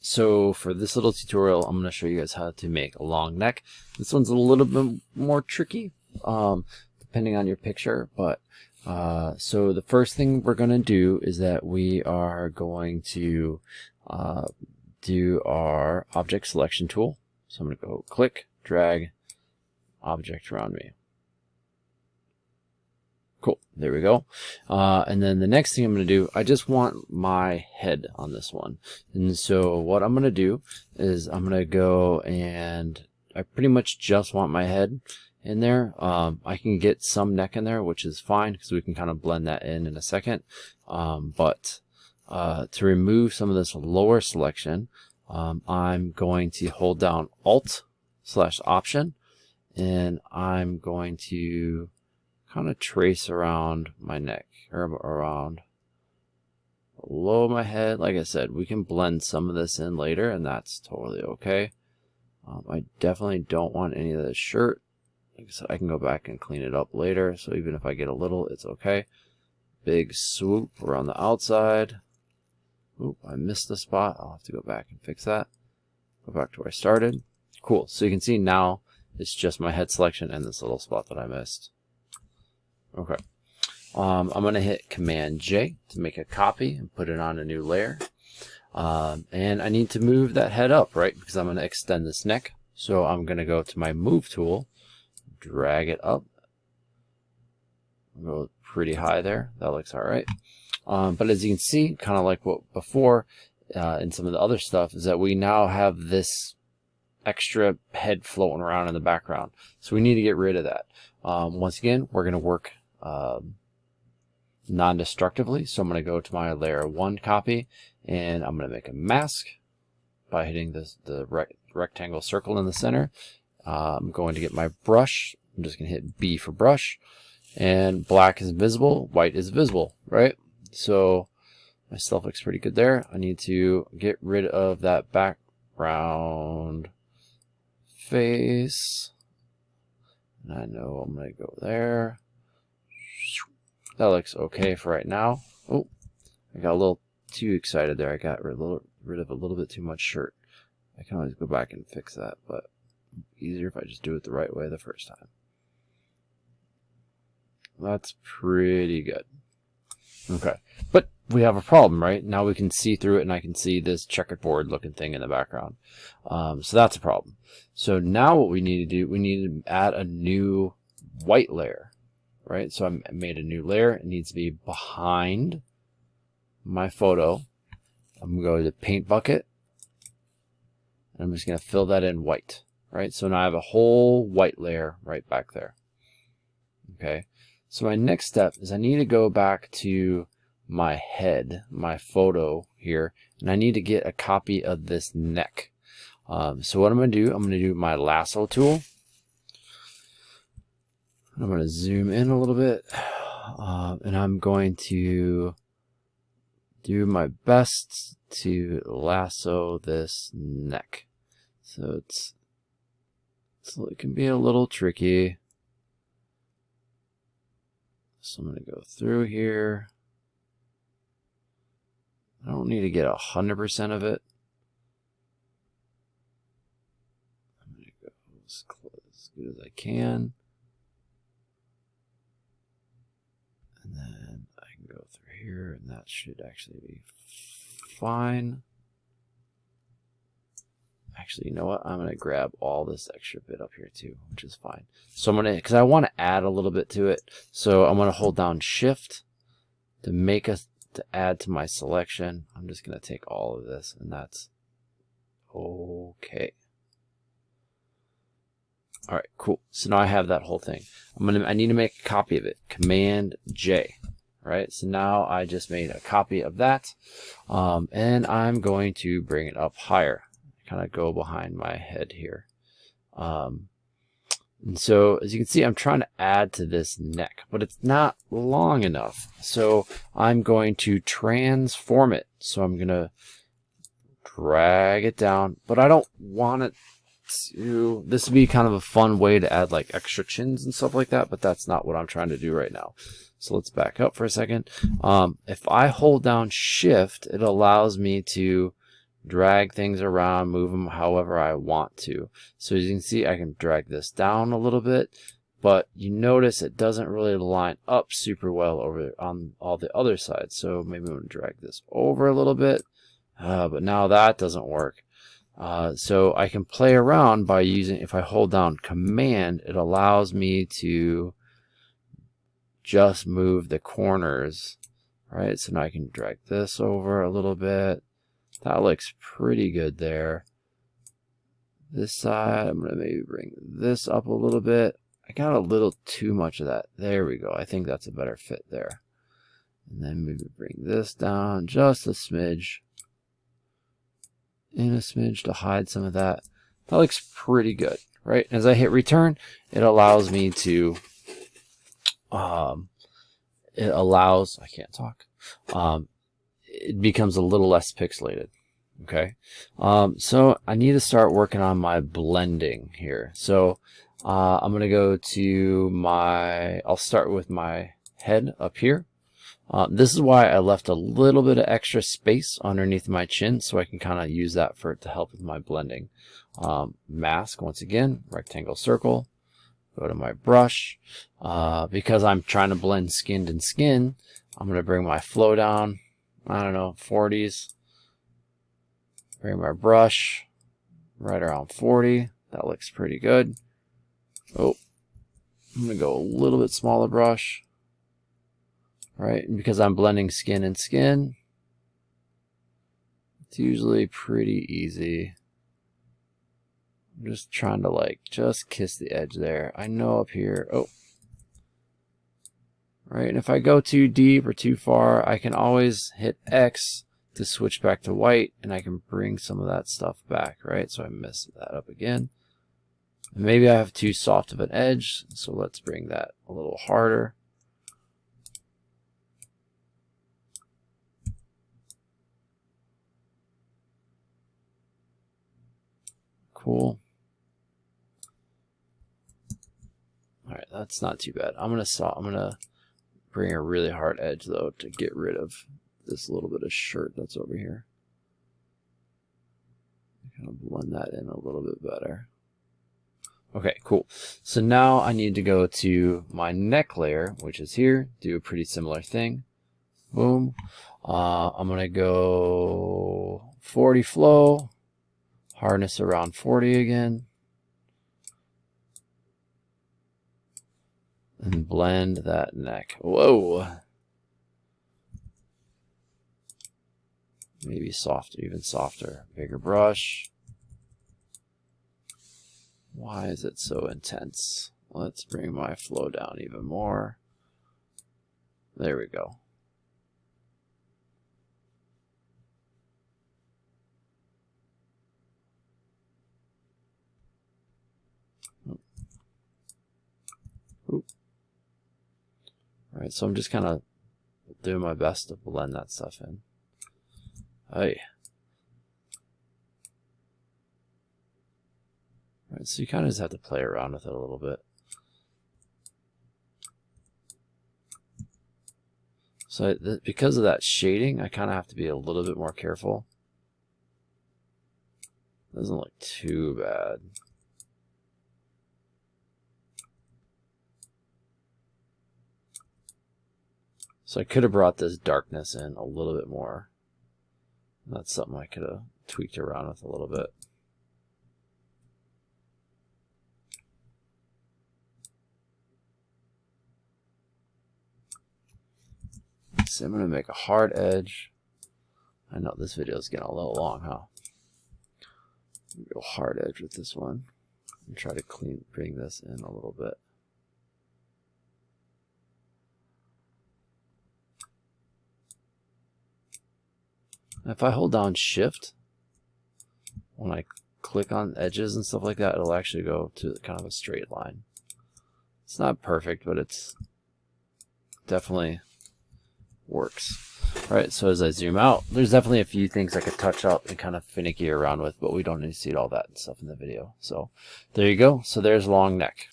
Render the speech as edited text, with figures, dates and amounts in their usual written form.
So for this little tutorial, I'm going to show you guys how to make a long neck. This one's a little bit more tricky, depending on your picture, but so the first thing we're going to do is that we are going to do our object selection tool. So I'm going to go click, drag, object around me. Cool, there we go. And then the next thing I'm going to do, I just want my head on this one. And so what I'm going to do is I'm going to go and I pretty much just want my head in there. I can get some neck in there, which is fine because we can kind of blend that in a second. But to remove some of this lower selection, I'm going to hold down Alt/Option, and I'm going to kind of trace around my neck, or around below my head. Like I said, we can blend some of this in later, and that's totally okay. I definitely don't want any of this shirt. Like I said, I can go back and clean it up later, so even if I get a little, it's okay. Big swoop around the outside. Oop, I missed the spot. I'll have to go back and fix that. Go back to where I started. Cool, so you can see now it's just my head selection and this little spot that I missed. Okay, I'm going to hit Command J to make a copy and put it on a new layer. And I need to move that head up, right? Because I'm going to extend this neck. So I'm going to go to my Move tool, drag it up. Go pretty high there. That looks all right. But as you can see, kind of like what before in some of the other stuff, is that we now have this extra head floating around in the background. So we need to get rid of that. Once again, we're going to work non-destructively. So I'm going to go to my layer 1 copy, and I'm going to make a mask by hitting the rectangle circle in the center. I'm going to get my brush. I'm just going to hit B for brush, and black is visible, white is visible, right? So my stuff looks pretty good there. I need to get rid of that background face. And I know I'm going to go there. That looks okay for right now. Oh, I got a little too excited there. I got rid of a little bit too much shirt. I can always go back and fix that, but easier if I just do it the right way the first time. That's pretty good. Okay, but we have a problem, right? Now we can see through it, and I can see this checkerboard looking thing in the background. So that's a problem. So now what we need to do, we need to add a new white layer, right? So I made a new layer. It needs to be behind my photo. I'm going to Paint Bucket, and I'm just going to fill that in white, right? So now I have a whole white layer right back there. Okay. So my next step is I need to go back to my head, my photo here, and I need to get a copy of this neck. So what I'm going to do, I'm going to do my lasso tool. I'm going to zoom in a little bit, and I'm going to do my best to lasso this neck. So it can be a little tricky. So I'm going to go through here. I don't need to get 100% of it. I'm going to go as good as I can. And then I can go through here, and that should actually be fine. Actually, you know what? I'm going to grab all this extra bit up here too, which is fine. So I'm going to, because I want to add a little bit to it. So I'm going to hold down Shift to add to my selection. I'm just going to take all of this, and that's okay. All right, cool. So now I have that whole thing. I need to make a copy of it. Command J. Right. So now I just made a copy of that, and I'm going to bring it up higher. Kind of go behind my head here. And so as you can see, I'm trying to add to this neck, but it's not long enough. So I'm going to transform it. So I'm going to drag it down, but I don't want it to, this would be kind of a fun way to add like extra chins and stuff like that, but that's not what I'm trying to do right now. So let's back up for a second. If I hold down Shift, it allows me to drag things around, move them however I want to. So as you can see, I can drag this down a little bit, but you notice it doesn't really line up super well over on all the other sides. So maybe I'm going to drag this over a little bit, but now that doesn't work. So I can play around by using, if I hold down Command, it allows me to just move the corners, right? So now I can drag this over a little bit. That looks pretty good there. This side, I'm going to maybe bring this up a little bit. I got a little too much of that. There we go. I think that's a better fit there. And then maybe bring this down just a smidge. In a smidge to hide some of that. That looks pretty good, right? As I hit return, it allows me to, I can't talk. It becomes a little less pixelated. Okay. So I need to start working on my blending here. So, I'm going to go to I'll start with my head up here. This is why I left a little bit of extra space underneath my chin, so I can kind of use that to help with my blending. Mask, once again, rectangle circle, go to my brush. Because I'm trying to blend skin and skin, I'm going to bring my flow down, I don't know, 40s. Bring my brush right around 40. That looks pretty good. Oh, I'm going to go a little bit smaller brush. Right, and because I'm blending skin and skin, it's usually pretty easy. I'm just trying to just kiss the edge there. I know up here, oh, right, and if I go too deep or too far, I can always hit X to switch back to white, and I can bring some of that stuff back, right? So I messed that up again. And maybe I have too soft of an edge, so let's bring that a little harder. Cool. All right, that's not too bad. I'm gonna bring a really hard edge though to get rid of this little bit of shirt that's over here. Kind of blend that in a little bit better. Okay, cool. So now I need to go to my neck layer, which is here. Do a pretty similar thing. Boom. I'm gonna go 40 flow. Hardness around 40 again. And blend that neck. Whoa. Maybe softer, even softer. Bigger brush. Why is it so intense? Let's bring my flow down even more. There we go. All right, so I'm just kind of doing my best to blend that stuff in. Hey. All right, so you kind of just have to play around with it a little bit. So because of that shading, I kind of have to be a little bit more careful. Doesn't look too bad. So I could have brought this darkness in a little bit more. That's something I could have tweaked around with a little bit. So I'm going to make a hard edge. I know this video is getting a little long, huh? Go hard edge with this one and try to bring this in a little bit. If I hold down Shift, when I click on edges and stuff like that, it'll actually go to kind of a straight line. It's not perfect, but it's definitely works. All right, so as I zoom out, there's definitely a few things I could touch up and kind of finicky around with, but we don't need to see all that and stuff in the video. So there you go. So there's long neck.